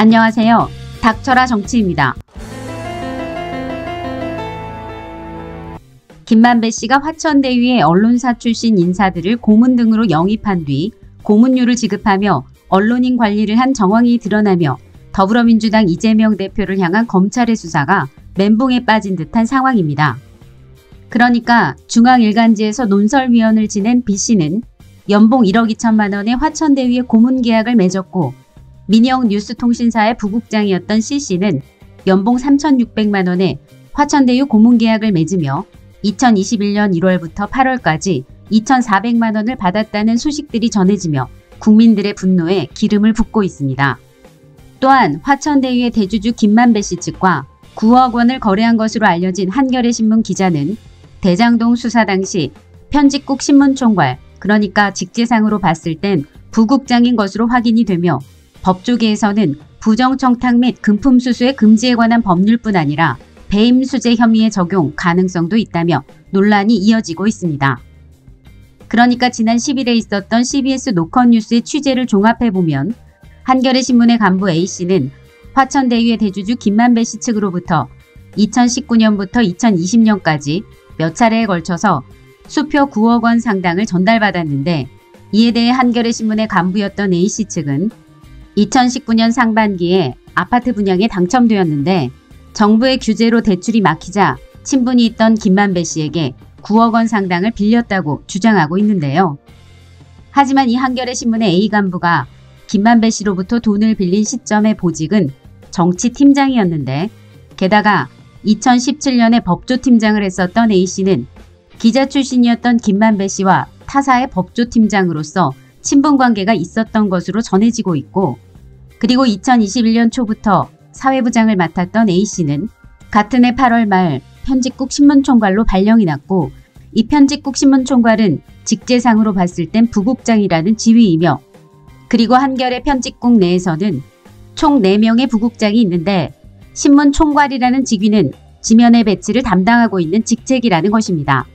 안녕하세요. 닥쳐라 정치입니다. 김만배 씨가 화천대유의 언론사 출신 인사들을 고문 등으로 영입한 뒤 고문료를 지급하며 언론인 관리를 한 정황이 드러나며 더불어민주당 이재명 대표를 향한 검찰의 수사가 멘붕에 빠진 듯한 상황입니다. 그러니까 중앙일간지에서 논설위원을 지낸 B씨는 연봉 1억 2천만 원의 화천대유의 고문 계약을 맺었고 민영 뉴스통신사의 부국장이었던 C씨는 연봉 3,600만 원의 화천대유 고문 계약을 맺으며 2021년 1월부터 8월까지 2,400만 원을 받았다는 소식들이 전해지며 국민들의 분노에 기름을 붓고 있습니다. 또한 화천대유의 대주주 김만배 씨 측과 9억 원을 거래한 것으로 알려진 한겨레신문 기자는 대장동 수사 당시 편집국 신문총괄, 그러니까 직제상으로 봤을 땐 부국장인 것으로 확인이 되며 법조계에서는 부정청탁 및 금품수수의 금지에 관한 법률뿐 아니라 배임수재 혐의의 적용 가능성도 있다며 논란이 이어지고 있습니다. 그러니까 지난 10일에 있었던 CBS 노컷뉴스의 취재를 종합해보면 한겨레신문의 간부 A씨는 화천대유의 대주주 김만배 씨 측으로부터 2019년부터 2020년까지 몇 차례에 걸쳐서 수표 9억 원 상당을 전달받았는데, 이에 대해 한겨레신문의 간부였던 A씨 측은 2019년 상반기에 아파트 분양에 당첨되었는데 정부의 규제로 대출이 막히자 친분이 있던 김만배 씨에게 9억 원 상당을 빌렸다고 주장하고 있는데요. 하지만 이 한겨레신문의 A 간부가 김만배 씨로부터 돈을 빌린 시점의 보직은 정치팀장이었는데, 게다가 2017년에 법조팀장을 했었던 A씨는 기자 출신이었던 김만배 씨와 타사의 법조팀장으로서 친분관계가 있었던 것으로 전해지고 있고, 그리고 2021년 초부터 사회부장을 맡았던 A씨는 같은 해 8월 말 편집국 신문총괄로 발령이 났고, 이 편집국 신문총괄은 직제상으로 봤을 땐 부국장이라는 지위이며, 그리고 한겨레 편집국 내에서는 총 4명의 부국장이 있는데 신문총괄이라는 직위는 지면의 배치를 담당하고 있는 직책이라는 것입니다.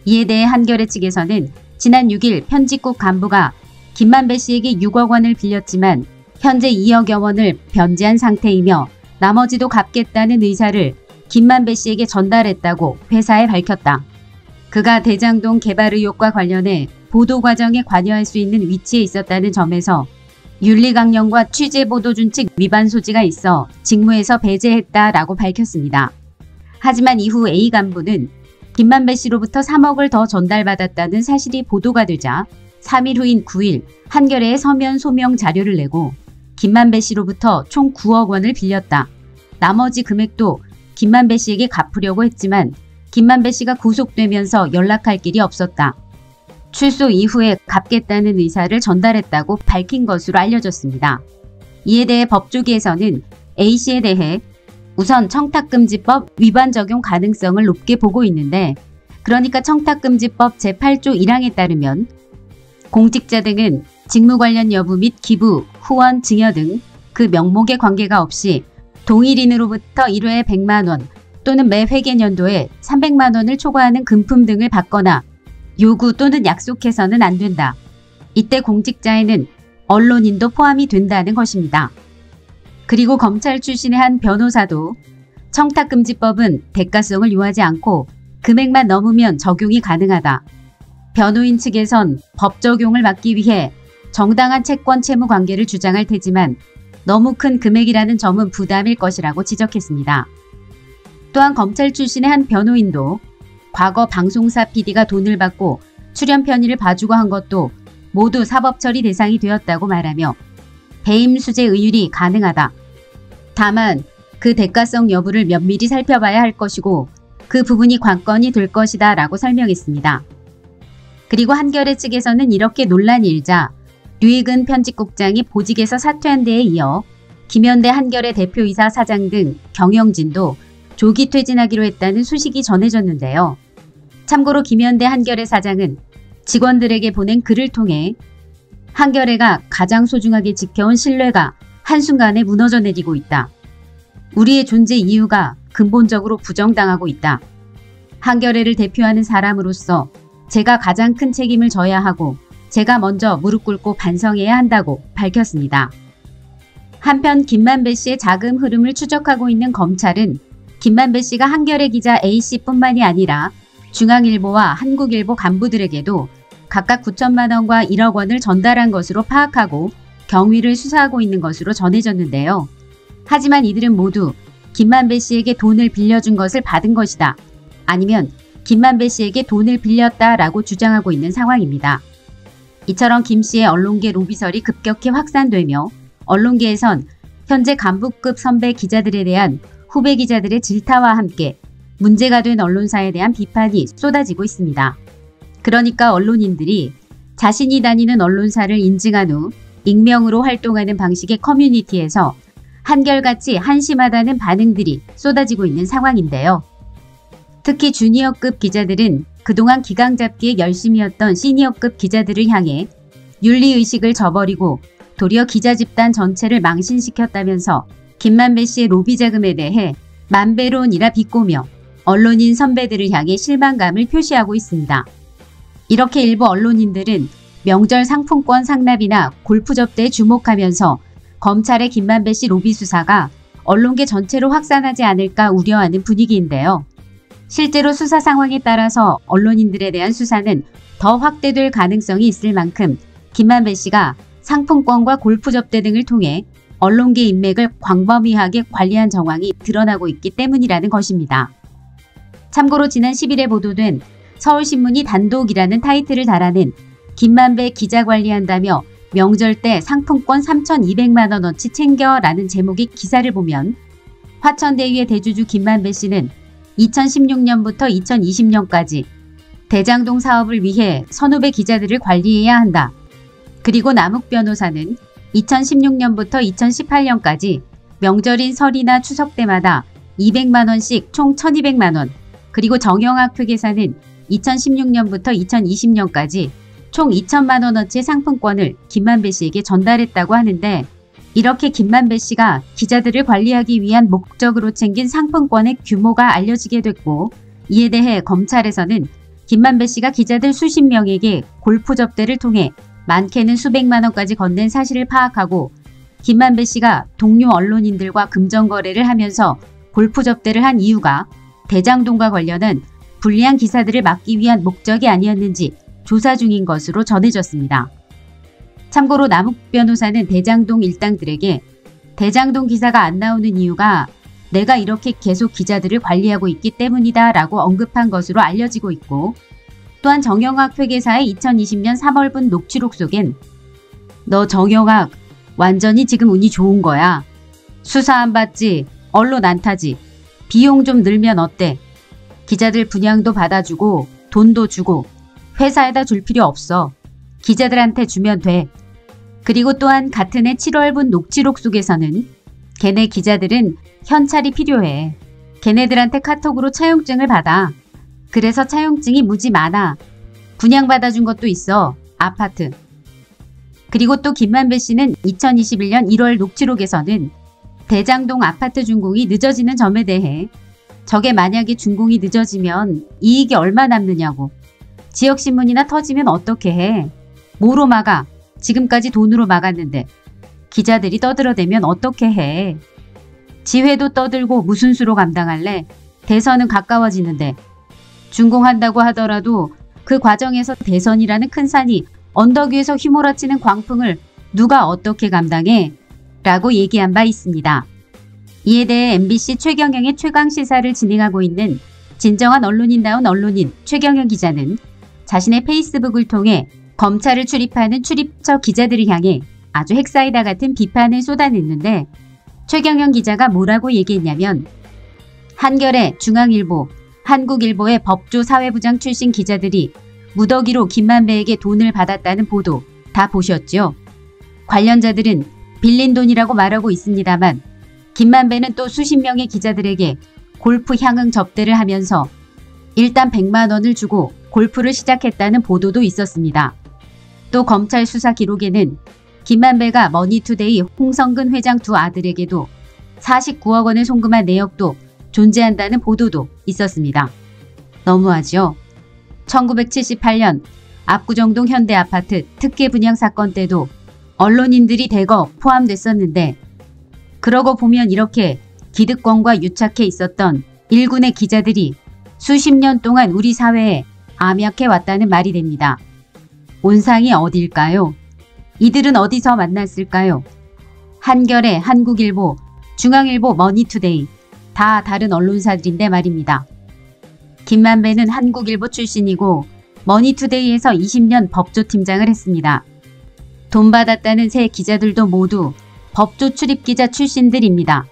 이에 대해 한겨레 측에서는 지난 6일 편집국 간부가 김만배 씨에게 6억 원을 빌렸지만 현재 2억여 원을 변제한 상태이며 나머지도 갚겠다는 의사를 김만배 씨에게 전달했다고 회사에 밝혔다. 그가 대장동 개발 의혹과 관련해 보도 과정에 관여할 수 있는 위치에 있었다는 점에서 윤리강령과 취재보도준칙 위반 소지가 있어 직무에서 배제했다라고 밝혔습니다. 하지만 이후 A 간부는 김만배 씨로부터 3억을 더 전달받았다는 사실이 보도가 되자 3일 후인 9일 한겨레에 서면 소명 자료를 내고 김만배 씨로부터 총 9억 원을 빌렸다. 나머지 금액도 김만배 씨에게 갚으려고 했지만 김만배 씨가 구속되면서 연락할 길이 없었다. 출소 이후에 갚겠다는 의사를 전달했다고 밝힌 것으로 알려졌습니다. 이에 대해 법조계에서는 A씨에 대해 우선 청탁금지법 위반 적용 가능성을 높게 보고 있는데, 그러니까 청탁금지법 제8조 1항에 따르면 공직자 등은 직무 관련 여부 및 기부, 후원, 증여 등 그 명목의 관계가 없이 동일인으로부터 1회에 100만 원 또는 매 회계년도에 300만 원을 초과하는 금품 등을 받거나 요구 또는 약속해서는 안 된다. 이때 공직자에는 언론인도 포함이 된다는 것입니다. 그리고 검찰 출신의 한 변호사도 청탁금지법은 대가성을 요하지 않고 금액만 넘으면 적용이 가능하다. 변호인 측에선 법 적용을 막기 위해 정당한 채권 채무 관계를 주장할 테지만 너무 큰 금액이라는 점은 부담일 것이라고 지적했습니다. 또한 검찰 출신의 한 변호인도 과거 방송사 PD가 돈을 받고 출연 편의를 봐주고 한 것도 모두 사법처리 대상이 되었다고 말하며 배임 수재 의율이 가능하다. 다만 그 대가성 여부를 면밀히 살펴봐야 할 것이고 그 부분이 관건이 될 것이다 라고 설명했습니다. 그리고 한겨레 측에서는 이렇게 논란이 일자 류익은 편집국장이 보직에서 사퇴한 데에 이어 김현대 한겨레 대표이사 사장 등 경영진도 조기 퇴진하기로 했다는 소식이 전해졌는데요. 참고로 김현대 한겨레 사장은 직원들에게 보낸 글을 통해 한겨레가 가장 소중하게 지켜온 신뢰가 한순간에 무너져 내리고 있다. 우리의 존재 이유가 근본적으로 부정당하고 있다. 한겨레를 대표하는 사람으로서 제가 가장 큰 책임을 져야 하고 제가 먼저 무릎 꿇고 반성해야 한다고 밝혔습니다. 한편 김만배 씨의 자금 흐름을 추적하고 있는 검찰은 김만배 씨가 한겨레 기자 A씨뿐만이 아니라 중앙일보와 한국일보 간부들에게도 각각 9천만 원과 1억 원을 전달한 것으로 파악하고 경위를 수사하고 있는 것으로 전해졌는데요. 하지만 이들은 모두 김만배 씨에게 돈을 빌려준 것을 받은 것이다. 아니면 김만배 씨에게 돈을 빌렸다라고 주장하고 있는 상황입니다. 이처럼 김 씨의 언론계 로비설이 급격히 확산되며 언론계에선 현재 간부급 선배 기자들에 대한 후배 기자들의 질타와 함께 문제가 된 언론사에 대한 비판이 쏟아지고 있습니다. 그러니까 언론인들이 자신이 다니는 언론사를 인증한 후 익명으로 활동하는 방식의 커뮤니티에서 한결같이 한심하다는 반응들이 쏟아지고 있는 상황인데요. 특히 주니어급 기자들은 그동안 기강 잡기에 열심이었던 시니어급 기자들을 향해 윤리의식을 저버리고 도리어 기자 집단 전체를 망신시켰다면서 김만배 씨의 로비 자금에 대해 만배론이라 비꼬며 언론인 선배들을 향해 실망감을 표시하고 있습니다. 이렇게 일부 언론인들은 명절 상품권 상납이나 골프 접대에 주목하면서 검찰의 김만배 씨 로비 수사가 언론계 전체로 확산하지 않을까 우려하는 분위기인데요. 실제로 수사 상황에 따라서 언론인들에 대한 수사는 더 확대될 가능성이 있을 만큼 김만배 씨가 상품권과 골프 접대 등을 통해 언론계 인맥을 광범위하게 관리한 정황이 드러나고 있기 때문이라는 것입니다. 참고로 지난 10일에 보도된 서울신문이 단독이라는 타이틀을 달아낸 김만배 기자 관리한다며 명절 때 상품권 3,200만 원어치 챙겨라는 제목의 기사를 보면 화천대유의 대주주 김만배 씨는 2016년부터 2020년까지 대장동 사업을 위해 선후배 기자들을 관리해야 한다. 그리고 남욱 변호사는 2016년부터 2018년까지 명절인 설이나 추석 때마다 200만 원씩 총 1,200만 원, 그리고 정영학 회계사는 2016년부터 2020년까지 총 2천만 원어치의 상품권을 김만배 씨에게 전달했다고 하는데, 이렇게 김만배 씨가 기자들을 관리하기 위한 목적으로 챙긴 상품권의 규모가 알려지게 됐고, 이에 대해 검찰에서는 김만배 씨가 기자들 수십 명에게 골프 접대를 통해 많게는 수백만 원까지 건넨 사실을 파악하고, 김만배 씨가 동료 언론인들과 금전거래를 하면서 골프 접대를 한 이유가 대장동과 관련한 불리한 기사들을 막기 위한 목적이 아니었는지 조사 중인 것으로 전해졌습니다. 참고로 남욱 변호사는 대장동 일당들에게 대장동 기사가 안 나오는 이유가 내가 이렇게 계속 기자들을 관리하고 있기 때문이다 라고 언급한 것으로 알려지고 있고, 또한 정영학 회계사의 2020년 3월분 녹취록 속엔 너 정영학 완전히 지금 운이 좋은 거야. 수사 안 받지, 언론 안 타지, 비용 좀 늘면 어때? 기자들 분양도 받아주고 돈도 주고 회사에다 줄 필요 없어. 기자들한테 주면 돼. 그리고 또한 같은 해 7월분 녹취록 속에서는 걔네 기자들은 현찰이 필요해. 걔네들한테 카톡으로 차용증을 받아. 그래서 차용증이 무지 많아. 분양받아준 것도 있어. 아파트. 그리고 또 김만배 씨는 2021년 1월 녹취록에서는 대장동 아파트 준공이 늦어지는 점에 대해 저게 만약에 준공이 늦어지면 이익이 얼마 남느냐고. 지역신문이나 터지면 어떻게 해? 뭐로 막아? 지금까지 돈으로 막았는데 기자들이 떠들어대면 어떻게 해? 지회도 떠들고 무슨 수로 감당할래? 대선은 가까워지는데 준공한다고 하더라도 그 과정에서 대선이라는 큰 산이 언덕 위에서 휘몰아치는 광풍을 누가 어떻게 감당해? 라고 얘기한 바 있습니다. 이에 대해 MBC 최경영의 최강시사를 진행하고 있는 진정한 언론인다운 언론인 최경영 기자는 자신의 페이스북을 통해 검찰을 출입하는 출입처 기자들을 향해 아주 핵사이다 같은 비판을 쏟아냈는데, 최경영 기자가 뭐라고 얘기했냐면 한겨레, 중앙일보, 한국일보의 법조 사회부장 출신 기자들이 무더기로 김만배에게 돈을 받았다는 보도 다 보셨죠? 관련자들은 빌린 돈이라고 말하고 있습니다만 김만배는 또 수십 명의 기자들에게 골프 향응 접대를 하면서 일단 100만 원을 주고 골프를 시작했다는 보도도 있었습니다. 또 검찰 수사 기록에는 김만배가 머니투데이 홍성근 회장 두 아들에게도 49억 원을 송금한 내역도 존재한다는 보도도 있었습니다. 너무하죠? 1978년 압구정동 현대아파트 특혜 분양 사건 때도 언론인들이 대거 포함됐었는데 그러고 보면 이렇게 기득권과 유착해 있었던 일군의 기자들이 수십 년 동안 우리 사회에 암약해 왔다는 말이 됩니다. 온상이 어딜까요? 이들은 어디서 만났을까요? 한겨레, 한국일보, 중앙일보, 머니투데이 다 다른 언론사들인데 말입니다. 김만배는 한국일보 출신이고 머니투데이에서 20년 법조팀장을 했습니다. 돈 받았다는 새 기자들도 모두 법조 출입기자 출신들입니다.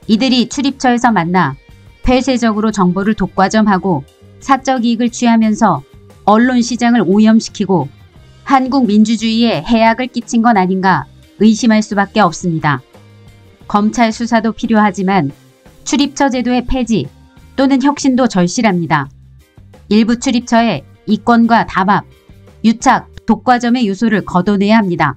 이들이 출입처에서 만나 폐쇄적으로 정보를 독과점하고 사적 이익을 취하면서 언론 시장을 오염시키고 한국 민주주의에 해악을 끼친 건 아닌가 의심할 수밖에 없습니다. 검찰 수사도 필요하지만 출입처 제도의 폐지 또는 혁신도 절실합니다. 일부 출입처에 이권과 담합, 유착, 독과점의 요소를 걷어내야 합니다.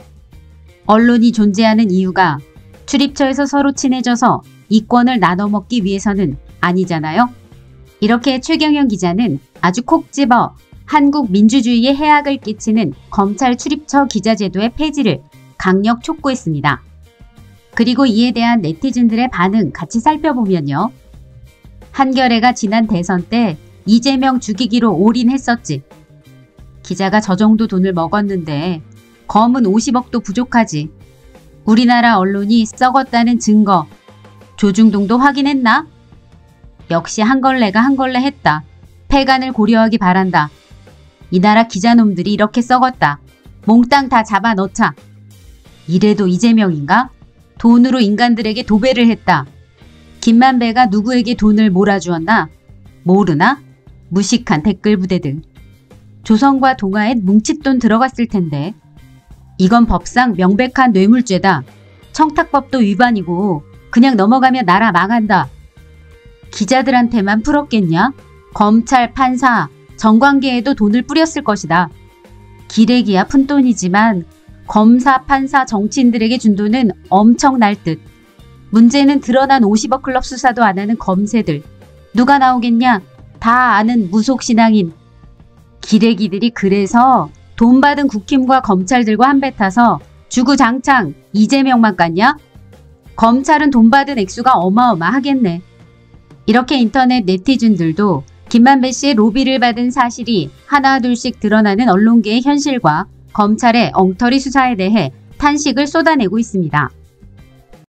언론이 존재하는 이유가 출입처에서 서로 친해져서 이권을 나눠먹기 위해서는 아니잖아요. 이렇게 최경영 기자는 아주 콕 집어 한국 민주주의에 해악을 끼치는 검찰 출입처 기자제도의 폐지를 강력 촉구했습니다. 그리고 이에 대한 네티즌들의 반응 같이 살펴보면요. 한겨레가 지난 대선 때 이재명 죽이기로 올인했었지. 기자가 저 정도 돈을 먹었는데 검은 50억도 부족하지. 우리나라 언론이 썩었다는 증거, 조중동도 확인했나? 역시 한걸레가 한걸레 했다. 폐간을 고려하기 바란다. 이 나라 기자놈들이 이렇게 썩었다. 몽땅 다 잡아넣자. 이래도 이재명인가? 돈으로 인간들에게 도배를 했다. 김만배가 누구에게 돈을 몰아주었나? 모르나? 무식한 댓글 부대들. 조선과 동아에 뭉칫돈 들어갔을 텐데. 이건 법상 명백한 뇌물죄다. 청탁법도 위반이고 그냥 넘어가면 나라 망한다. 기자들한테만 풀었겠냐? 검찰, 판사, 정관계에도 돈을 뿌렸을 것이다. 기레기야 푼돈이지만 검사, 판사, 정치인들에게 준 돈은 엄청날 듯. 문제는 드러난 50억 클럽 수사도 안 하는 검새들. 누가 나오겠냐? 다 아는 무속신앙인. 기레기들이 그래서 돈 받은 국힘과 검찰들과 한배 타서 주구장창 이재명만 깠냐? 검찰은 돈 받은 액수가 어마어마하겠네. 이렇게 인터넷 네티즌들도 김만배 씨의 로비를 받은 사실이 하나둘씩 드러나는 언론계의 현실과 검찰의 엉터리 수사에 대해 탄식을 쏟아내고 있습니다.